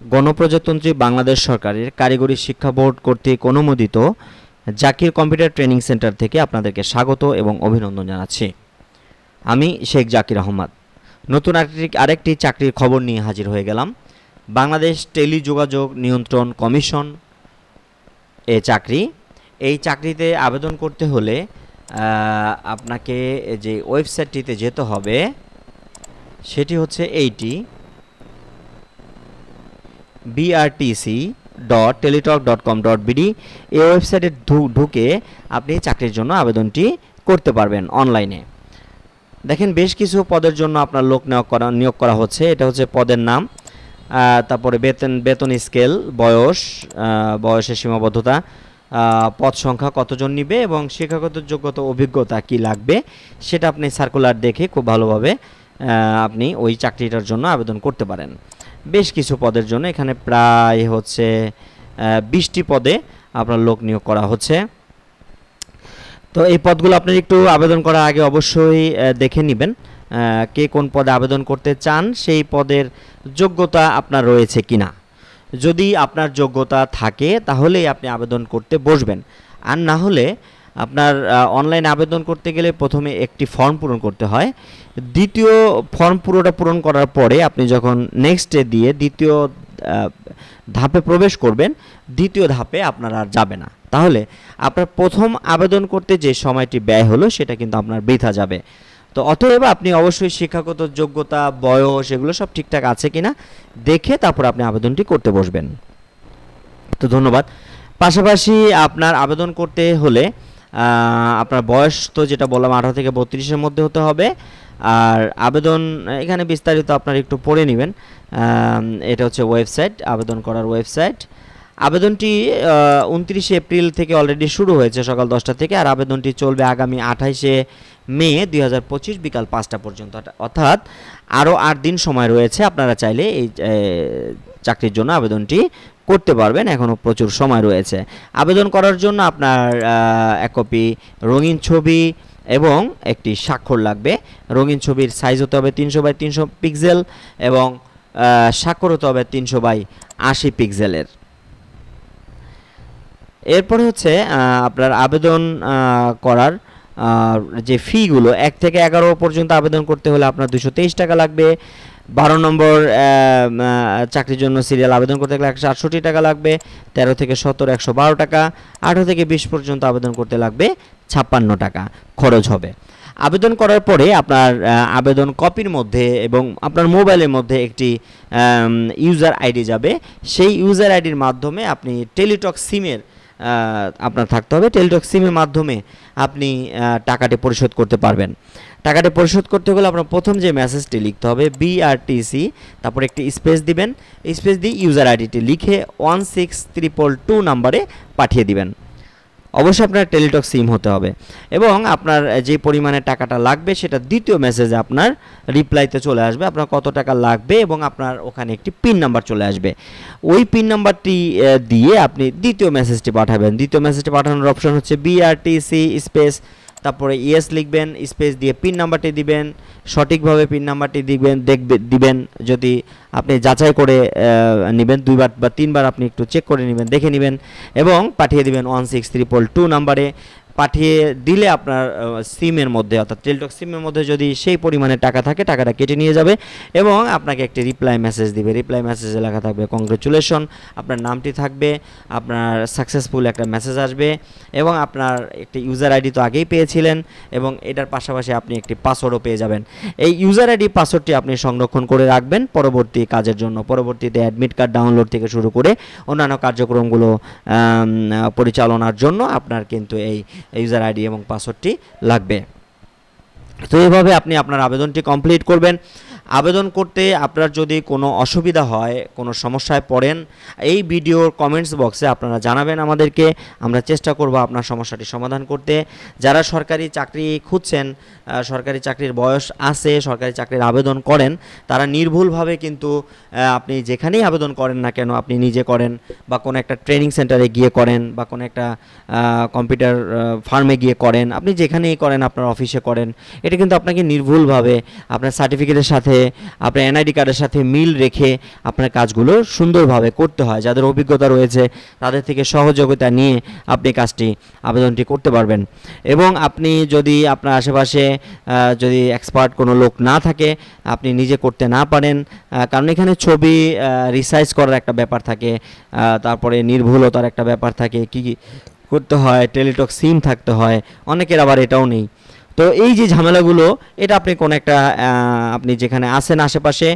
গণপ্রজাতন্ত্রী বাংলাদেশ সরকারের কারিগরি শিক্ষা বোর্ড কর্তৃক অনুমোদিত জাকির কম্পিউটার ট্রেনিং সেন্টার থেকে আপনাদেরকে স্বাগত এবং অভিনন্দন জানাচ্ছি। আমি শেখ জাকির আহমদ নতুন আরেকটি চাকরির খবর নিয়ে হাজির হয়ে গেলাম। বাংলাদেশ টেলিযোগাযোগ নিয়ন্ত্রণ কমিশন এই চাকরিতে আবেদন করতে হলে আপনাকে যে ওয়েবসাইটটিতে যেতে হবে সেটি হচ্ছে এইটি brtc.teletalk.com.bd। এই ওয়েবসাইটে ঢুকে আপনি চাকরির জন্য আবেদনটি করতে পারবেন অনলাইনে। দেখেন বেশ কিছু পদের জন্য আপনার লোক নিয়োগ করা হচ্ছে। এটা হচ্ছে পদের নাম, তারপরে বেতন স্কেল, বয়সের সীমাবদ্ধতা, পদ সংখ্যা কতজন নিবে এবং শিক্ষাগত যোগ্যতা অভিজ্ঞতা কি লাগবে সেটা আপনি সার্কুলার দেখে খুব ভালোভাবে আপনি ওই চাকরিটার জন্য আবেদন করতে পারেন। বেশ কিছু পদের জন্য এখানে প্রায় হচ্ছে 20টি পদে আপনার লোক নিয়োগ করা হচ্ছে। তো এই পদগুলো আপনি একটু আবেদন করার আগে অবশ্যই দেখে নেবেন কে কোন পদে আবেদন করতে চান, সেই পদের যোগ্যতা আপনার রয়েছে কিনা। যদি আপনার যোগ্যতা থাকে তাহলেই আপনি আবেদন করতে বসবেন, আর না হলে আপনার অনলাইনে আবেদন করতে গেলে প্রথমে একটি ফর্ম পূরণ করতে হয়। দ্বিতীয় ফর্ম পুরোটা পূরণ করার পরে আপনি যখন নেক্সটে দিয়ে দ্বিতীয় ধাপে প্রবেশ করবেন, দ্বিতীয় ধাপে আপনার আর যাবে না। তাহলে আপনার প্রথম আবেদন করতে যে সময়টি ব্যয় হলো সেটা কিন্তু আপনার বৃথা যাবে। তো অতএব আপনি অবশ্যই শিক্ষাগত যোগ্যতা, বয়স এগুলো সব ঠিকঠাক আছে কিনা দেখে তারপর আপনি আবেদনটি করতে বসবেন। তো ধন্যবাদ। পাশাপাশি আপনার আবেদন করতে হলে আপনার বয়স তো যেটা বললাম 18 থেকে 32-এর মধ্যে হতে হবে। আর আবেদন এখানে বিস্তারিত আপনার একটু পড়ে নেবেন। এটা হচ্ছে ওয়েবসাইট, আবেদন করার ওয়েবসাইট। আবেদনটি 29 এপ্রিল থেকে অলরেডি শুরু হয়েছে সকাল 10টা থেকে, আর আবেদনটি চলবে আগামী 28 মে 2025 বিকাল 5টা পর্যন্ত, অর্থাৎ আরও 8 দিন সময় রয়েছে। আপনারা চাইলে এই চাকরির জন্য আবেদনটি করতে পারবেন, এখনও প্রচুর সময় রয়েছে। আবেদন করার জন্য আপনার এক কপি রঙিন ছবি এবং একটি স্বাক্ষর লাগবে। রঙিন ছবির সাইজ হতে হবে 300x300 পিক্সেল এবং স্বাক্ষর হতে হবে 300x80 পিক্সেলের। এরপরে হচ্ছে আপনার আবেদন করার যে ফিগুলো, 1 থেকে 11 পর্যন্ত আবেদন করতে হলে আপনার 223 টাকা লাগবে। 12 নম্বর চাকরির জন্য সিরিয়াল আবেদন করতে গেলে 168 টাকা লাগবে। 13 থেকে 17 112 টাকা। 18 থেকে 20 পর্যন্ত আবেদন করতে লাগবে 56 টাকা খরচ হবে। আবেদন করার পরে আপনার আবেদন কপির মধ্যে এবং আপনার মোবাইলের মধ্যে একটি ইউজার আইডি যাবে। সেই ইউজার আইডির মাধ্যমে আপনি টেলিটক সিমের আপনার থাকতে হবে। টেলিটক সিমের মাধ্যমে আপনি টাকাটি পরিশোধ করতে পারবেন। টাকাটি পরিশোধ করতে হলে আপনার প্রথম যে মেসেজটি লিখতে হবে BRTC, তারপর একটি স্পেস দিবেন। স্পেস দিয়ে ইউজার আইডিটি লিখে 16322 নাম্বারে পাঠিয়ে দিবেন। অবশ্যই আপনার টেলিটক সিম হতে হবে এবং আপনার যে পরিমাণে টাকাটা লাগবে সেটা দ্বিতীয় মেসেজে আপনার রিপ্লাইতে চলে আসবে আপনার কত টাকা লাগবে, এবং আপনার ওখানে একটি পিন নাম্বার চলে আসবে। ওই পিন নাম্বারটি দিয়ে আপনি দ্বিতীয় মেসেজটি পাঠাবেন। দ্বিতীয় মেসেজটি পাঠানোর অপশন হচ্ছে BRTC স্পেস, তারপরে ইয়েস লিখবেন, স্পেস দিয়ে পিন নাম্বারটি দিবেন। সঠিকভাবে পিন নাম্বারটি দিবেন। যদি আপনি যাচাই করে নেবেন, 2বার বা 3বার আপনি একটু চেক করে নেবেন, দেখে নেবেন এবং পাঠিয়ে দিবেন 16322 নাম্বারে। পাঠিয়ে দিলে আপনার সিমের মধ্যে অর্থাৎ টেলিটক সিমের মধ্যে যদি সেই পরিমাণে টাকা থাকে টাকাটা কেটে নিয়ে যাবে এবং আপনাকে একটি রিপ্লাই মেসেজ দিবে। রিপ্লাই মেসেজে লেখা থাকবে কংগ্রেচুলেশন, আপনার নামটি থাকবে, আপনার সাকসেসফুল একটা মেসেজ আসবে এবং আপনার একটি ইউজার আইডি তো আগেই পেয়েছিলেন এবং এটার পাশাপাশি আপনি একটি পাসওয়ার্ডও পেয়ে যাবেন। এই ইউজার আইডি পাসওয়ার্ডটি আপনি সংরক্ষণ করে রাখবেন পরবর্তী কাজের জন্য। পরবর্তীতে অ্যাডমিট কার্ড ডাউনলোড থেকে শুরু করে অন্যান্য কার্যক্রমগুলো পরিচালনার জন্য আপনার কিন্তু এই ইউজার আইডি এবং পাসওয়ার্ডটি লাগবে। তো এইভাবে আপনি আপনার আবেদনটি কমপ্লিট করবেন। আবেদন করতে আপনার যদি কোনো অসুবিধা হয়, কোনো সমস্যায় পড়েন, এই ভিডিওর কমেন্টস বক্সে আপনারা জানাবেন আমাদেরকে। আমরা চেষ্টা করব আপনার সমস্যাটি সমাধান করতে। যারা সরকারি চাকরি খুঁজছেন, সরকারি চাকরির বয়স আছে, সরকারি চাকরির আবেদন করেন, তারা নির্ভুলভাবে কিন্তু আপনি যেখানেই আবেদন করেন না কেন, আপনি নিজে করেন বা কোনো একটা ট্রেনিং সেন্টারে গিয়ে করেন বা কোনো একটা কম্পিউটার ফার্মে গিয়ে করেন, আপনি যেখানেই করেন, আপনার অফিসে করেন, এটা কিন্তু আপনাকে নির্ভুলভাবে আপনার সার্টিফিকেটের সাথে আপনার এনআইডি কার্ডের সাথে মিল রেখে আপনার কাজগুলো সুন্দরভাবে করতে হয়। যাদের অভিজ্ঞতা রয়েছে তাদের থেকে সহযোগিতা নিয়ে আপনি কাজটি আবেদনটি করতে পারবেন। এবং আপনি যদি আপনার আশেপাশে যদি এক্সপার্ট কোনো লোক না থাকে, আপনি নিজে করতে না পারেন, কারণ এখানে ছবি রিসাইজ করার একটা ব্যাপার থাকে, তারপরে নির্ভুলতার একটা ব্যাপার থাকে, কি করতে হয়, টেলিটক সিম থাকতে হয়, অনেকের আবার এটাও নেই। তো এই যে ঝামেলাগুলো, এটা আপনি কোন একটা আপনি যেখানে আছেন আশেপাশে,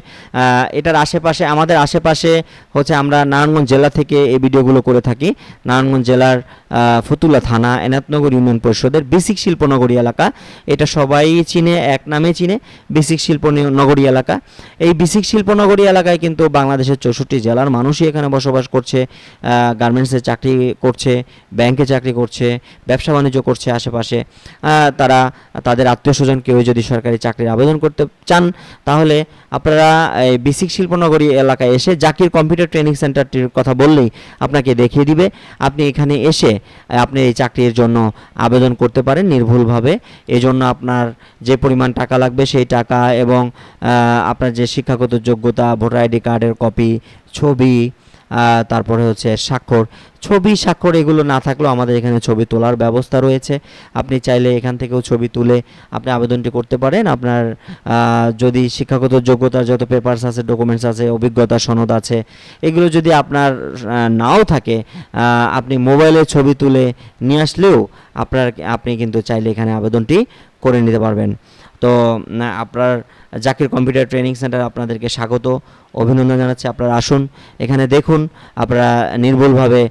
এটার আশেপাশে, আমাদের আশেপাশে হচ্ছে আমরা নারায়ণগঞ্জ জেলা থেকে এই ভিডিওগুলো করে থাকি। নারায়ণগঞ্জ জেলার ফতুল্লা থানা এনায়তনগর ইউনিয়ন পরিষদের বেসিক শিল্পনগরী এলাকা, এটা সবাই চিনে, এক নামে চিনে, বেসিক শিল্পনগরী এলাকা। এই বেসিক শিল্পনগরী এলাকায় কিন্তু বাংলাদেশের 64 জেলার মানুষই এখানে বসবাস করছে, গার্মেন্টসে চাকরি করছে, ব্যাংকে চাকরি করছে, ব্যবসা বাণিজ্য করছে আশেপাশে। তারা তাদের আত্মীয় স্বজন কেউ যদি সরকারি চাকরির আবেদন করতে চান, তাহলে আপনারা এই বেসিক শিল্পনগরী এলাকায় এসে জাকির কম্পিউটার ট্রেনিং সেন্টারটির কথা বললেই আপনাকে দেখিয়ে দিবে। আপনি এখানে এসে আপনি এই চাকরির জন্য আবেদন করতে পারেন নির্ভুলভাবে। এই জন্য আপনার যে পরিমাণ টাকা লাগবে সেই টাকা এবং আপনার যে শিক্ষাগত যোগ্যতা, ভোটার আইডি কার্ডের কপি, ছবি, তারপরে হচ্ছে স্বাক্ষর, ছবি স্বাক্ষর এগুলো না থাকলেও আমাদের এখানে ছবি তোলার ব্যবস্থা রয়েছে। আপনি চাইলে এখান থেকেও ছবি তুলে আপনি আবেদনটি করতে পারেন। আপনার যদি শিক্ষাগত যোগ্যতার যত পেপারস আছে, ডকুমেন্টস আছে, অভিজ্ঞতা সনদ আছে, এগুলো যদি আপনার নাও থাকে, আপনি মোবাইলে ছবি তুলে নিয়ে আসলেও আপনি কিন্তু চাইলে এখানে আবেদনটি করে নিতে পারবেন। তো আপনার জাকির কম্পিউটার ট্রেনিং সেন্টার আপনাদেরকে স্বাগত, অভিনন্দন জানাচ্ছি। আপনারা আসুন, এখানে দেখুন, আপনারা নির্ভুলভাবে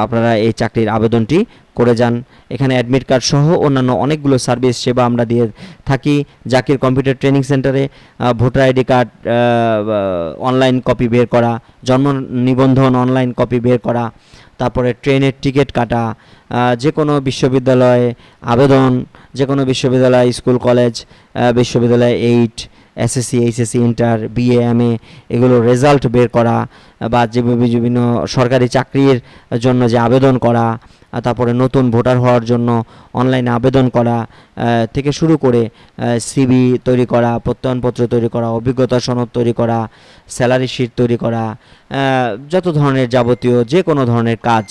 আপনারা এই চাকরির আবেদনটি করে যান। এখানে অ্যাডমিট কার্ড সহ অন্যান্য অনেকগুলো সার্ভিস সেবা আমরা দিয়ে থাকি জাকির কম্পিউটার ট্রেনিং সেন্টারে। Voter ID card online copy বের করা, জন্ম নিবন্ধন অনলাইন কপি বের করা, তারপরে ট্রেনের টিকিট কাটা, যে কোনো বিশ্ববিদ্যালয়ে আবেদন, যে কোনো বিশ্ববিদ্যালয়, স্কুল, কলেজ, বিশ্ববিদ্যালয় 8, SSC, HSC, inter, BA, MA এগুলোর রেজাল্ট বের করা, বা যে বিভিন্ন সরকারি চাকরির জন্য যে আবেদন করা, তারপরে নতুন ভোটার হওয়ার জন্য অনলাইনে আবেদন করা থেকে শুরু করে সিভি তৈরি করা, প্রত্যয়নপত্র তৈরি করা, অভিজ্ঞতা সনদ তৈরি করা, স্যালারি শিট তৈরি করা, যত ধরনের যাবতীয় যে কোনো ধরনের কাজ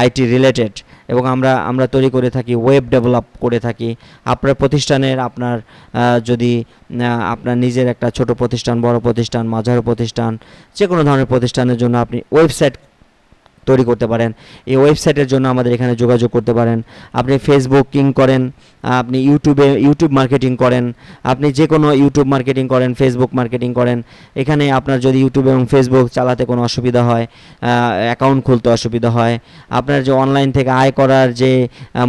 আইটি রিলেটেড। এবং আমরা তৈরি করে থাকি, ওয়েব ডেভেলপ করে থাকি। আপনার প্রতিষ্ঠানের যদি আপনার নিজের একটা ছোট প্রতিষ্ঠান, বড় প্রতিষ্ঠান, মাঝারি প্রতিষ্ঠান, যে কোনো ধরনের প্রতিষ্ঠানের জন্য আপনি ওয়েবসাইট তৈরি করতে পারেন। এই ওয়েবসাইটের জন্য আমাদের এখানে যোগাযোগ করতে পারেন। আপনি ফেসবুকিং করেন, আপনি ইউটিউব মার্কেটিং করেন, আপনি যে কোনো ইউটিউব মার্কেটিং করেন, ফেসবুক মার্কেটিং করেন, এখানে আপনার যদি ইউটিউব এবং ফেসবুক চালাতে কোনো অসুবিধা হয়, অ্যাকাউন্ট খুলতে অসুবিধা হয়, আপনার যে অনলাইন থেকে আয় করার যে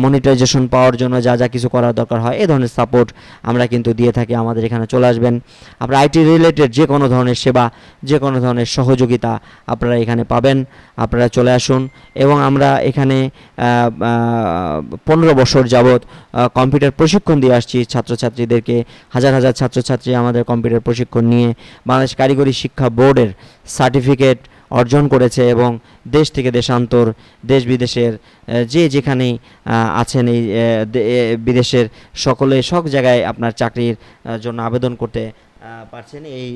মনিটাইজেশন পাওয়ার জন্য যা যা কিছু করার দরকার হয়, এই ধরনের সাপোর্ট আমরা কিন্তু দিয়ে থাকি। আমাদের এখানে চলে আসবেন। আপনার আইটি রিলেটেড যে কোনো ধরনের সেবা, যে কোনো ধরনের সহযোগিতা আপনারা এখানে পাবেন। আপনারা চলে আসুন। এবং আমরা এখানে 15 বছর যাবৎ কম্পিউটার প্রশিক্ষণ দিয়ে আসছি ছাত্রছাত্রীদেরকে। হাজার হাজার ছাত্রছাত্রী আমাদের কম্পিউটার প্রশিক্ষণ নিয়ে বাংলাদেশ কারিগরি শিক্ষা বোর্ডের সার্টিফিকেট অর্জন করেছে এবং দেশ থেকে দেশান্তর, দেশ বিদেশের যে যেখানেই আছেন এই বিদেশের সকলে সব জায়গায় আপনার চাকরির জন্য আবেদন করতে পারছেন। এই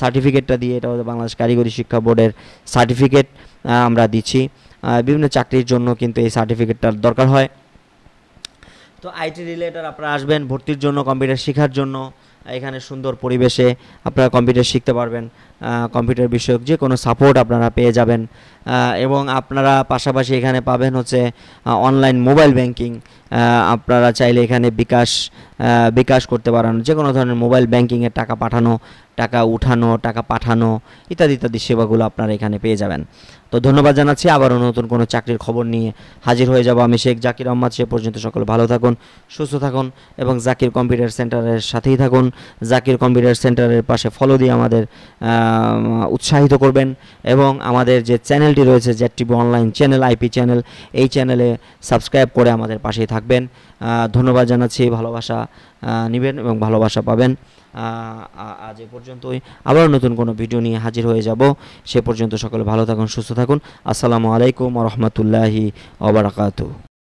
সার্টিফিকেটটা দিয়ে, এটা বাংলাদেশ কারিগরি শিক্ষা বোর্ডের সার্টিফিকেট আমরা দিচ্ছি। বিভিন্ন চাকরির জন্য কিন্তু এই সার্টিফিকেটটার দরকার হয়। তো আইটি রিলেটেড আপনারা আসবেন ভর্তির জন্য, কম্পিউটার শেখার জন্য। এখানে সুন্দর পরিবেশে আপনারা কম্পিউটার শিখতে পারবেন। কম্পিউটার বিষয়ক যে কোনো সাপোর্ট আপনারা পেয়ে যাবেন। এবং আপনারা পাশাপাশি এখানে পাবেন হচ্ছে অনলাইন মোবাইল ব্যাংকিং। আপনারা চাইলে এখানে বিকাশ করতে পারেন, যে কোনো ধরনের মোবাইল ব্যাংকিংয়ের টাকা পাঠানো, টাকা উঠানো, টাকা পাঠানো ইত্যাদি ইত্যাদি সেবাগুলো আপনারা এখানে পেয়ে যাবেন। তো ধন্যবাদ জানাচ্ছি। আবারও নতুন কোনো চাকরির খবর নিয়ে হাজির হয়ে যাব আমি, শেখ জাকির আহমদ। সে পর্যন্ত সকলে ভালো থাকুন, সুস্থ থাকুন এবং জাকির কম্পিউটার সেন্টারের সাথেই থাকুন। জাকির কম্পিউটার সেন্টারের পাশে ফলো দিয়ে আমাদের উৎসাহিত করবেন। এবং আমাদের যে চ্যানেলটি রয়েছে ZTV online channel, IP channel, এই চ্যানেলে সাবস্ক্রাইব করে আমাদের পাশেই থাকবেন। ধন্যবাদ জানাচ্ছি। ভালোবাসা নেবেন এবং ভালোবাসা পাবেন। আজ এ পর্যন্তই। আবার নতুন কোনো ভিডিও নিয়ে হাজির হয়ে যাব। সে পর্যন্ত সকলে ভালো থাকুন, সুস্থ থাকুন। আসসালামু আলাইকুম ওয়া রাহমাতুল্লাহি ওয়া বারাকাতুহু।